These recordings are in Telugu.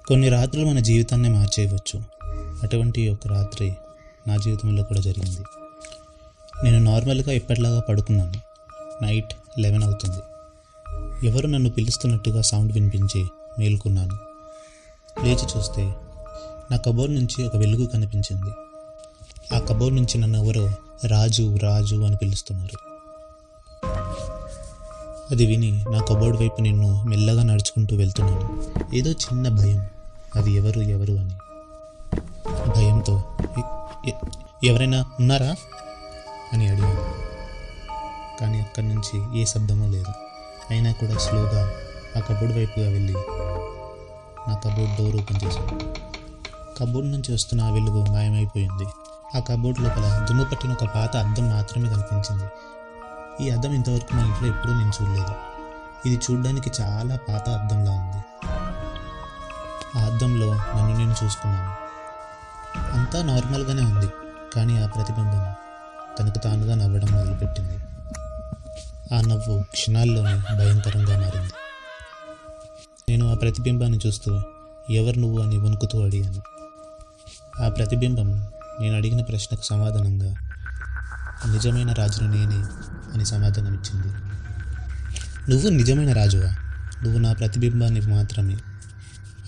కొన్ని రాత్రులు మన జీవితాన్ని మార్చేయవచ్చు. అటువంటి ఒక రాత్రి నా జీవితంలో కూడా జరిగింది. నేను నార్మల్గా ఎప్పటిలాగా పడుకున్నాను. నైట్ 11 అవుతుంది. ఎవరు నన్ను పిలుస్తున్నట్టుగా సౌండ్ వినిపించి మేలుకున్నాను. లేచి చూస్తే నా కబోర్డ్ నుంచి ఒక వెలుగు కనిపించింది. ఆ కబోర్డ్ నుంచి నన్ను ఎవరో రాజు రాజు అని పిలుస్తున్నారు. అది విని నా కబోర్డ్ వైపు నేను మెల్లగా నడుచుకుంటూ వెళ్తున్నాను. ఏదో చిన్న భయం, అది ఎవరు అని. భయంతో ఎవరైనా ఉన్నారా అని అడిగాను. కానీ అక్కడి నుంచి ఏ శబ్దమూ లేదు. అయినా కూడా స్లోగా ఆ కబోర్డ్ వైపుగా వెళ్ళి నా కబోర్డ్ డోర్ ఓపెన్ చేశాను. కబోర్డ్ నుంచి వస్తున్న ఆ వెలుగు మాయమైపోయింది. ఆ కబోర్డ్ లోపల దుమ్ము పట్టిన ఒక పాత అద్దం మాత్రమే కనిపించింది. ఈ అద్దం ఇంతవరకు మా ఇంట్లో ఎప్పుడూ నేను చూడలేదు. ఇది చూడడానికి చాలా పాత అద్దంలా ఉంది. ఆ అద్దంలో నన్ను నేను చూసుకున్నాను. అంతా నార్మల్గానే ఉంది. కానీ ఆ ప్రతిబింబం తనకు తానుగా నవ్వడం మొదలుపెట్టింది. ఆ నవ్వు క్షణాల్లోనే భయంకరంగా మారింది. నేను ఆ ప్రతిబింబాన్ని చూస్తూ ఎవరు నువ్వు అని వణుకుతూ అడిగాను. ఆ ప్రతిబింబం నేను అడిగిన ప్రశ్నకు సమాధానంగా నిజమైన రాజును నేనే అని సమాధానం ఇచ్చింది. నువ్వు నిజమైన రాజువా? నువ్వు నా ప్రతిబింబాన్ని మాత్రమే.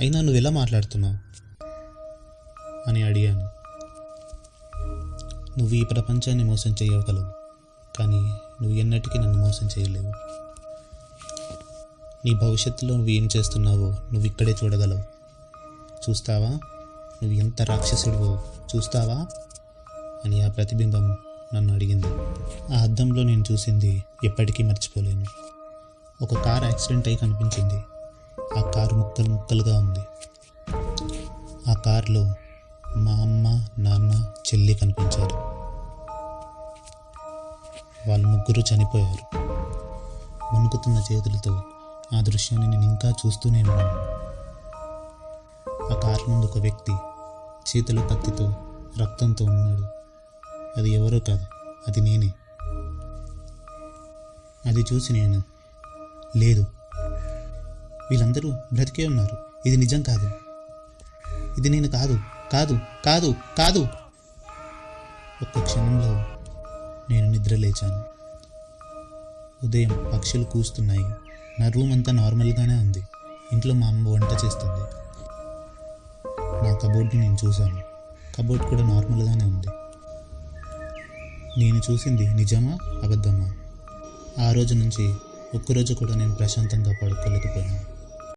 అయినా నువ్వు ఎలా మాట్లాడుతున్నావు అని అడిగాను. నువ్వు ఈ ప్రపంచాన్ని మోసం చేయగలవు, కానీ నువ్వు ఎన్నటికీ నన్ను మోసం చేయలేవు. నీ భవిష్యత్తులో నువ్వు ఏం చేస్తున్నావో నువ్వు ఇక్కడే చూడగలవు. చూస్తావా? నువ్వు ఎంత రాక్షసుడివో చూస్తావా అని ఆ ప్రతిబింబం నన్ను అడిగింది. ఆ అద్దంలో నేను చూసింది ఎప్పటికీ మర్చిపోలేను. ఒక కారు యాక్సిడెంట్ అయి కనిపించింది. ఆ కారు ముక్కలు ముక్కలుగా ఉంది. ఆ కారులో మా అమ్మ, నాన్న, చెల్లి కనిపించారు. వాళ్ళు ముగ్గురు చనిపోయారు. వణుకుతున్న చేతులతో ఆ దృశ్యాన్ని నేను ఇంకా చూస్తూనే ఉన్నాను. ఆ కారు ముందు ఒక వ్యక్తి చేతులు కత్తితో రక్తంతో ఉన్నాడు. అది ఎవరో కాదు, అది నేనే. అది చూసి నేను, లేదు, వీళ్ళందరూ బ్రతికే ఉన్నారు, ఇది నిజం కాదు, ఇది నేను కాదు కాదు కాదు కాదు. ఒక్క క్షణంలో నేను నిద్ర లేచాను. ఉదయం పక్షులు కూస్తున్నాయి. నా రూమ్ అంతా నార్మల్గానే ఉంది. ఇంట్లో మా అమ్మ వంట చేస్తుంది. నా కబోర్డ్ని నేను చూశాను. కబోర్డ్ కూడా నార్మల్గానే ఉంది. నేను చూసింది నిజమా అబద్ధమా? ఆ రోజు నుంచి ఒక్కరోజు కూడా నేను ప్రశాంతంగా పడుకోలేకపోయాను.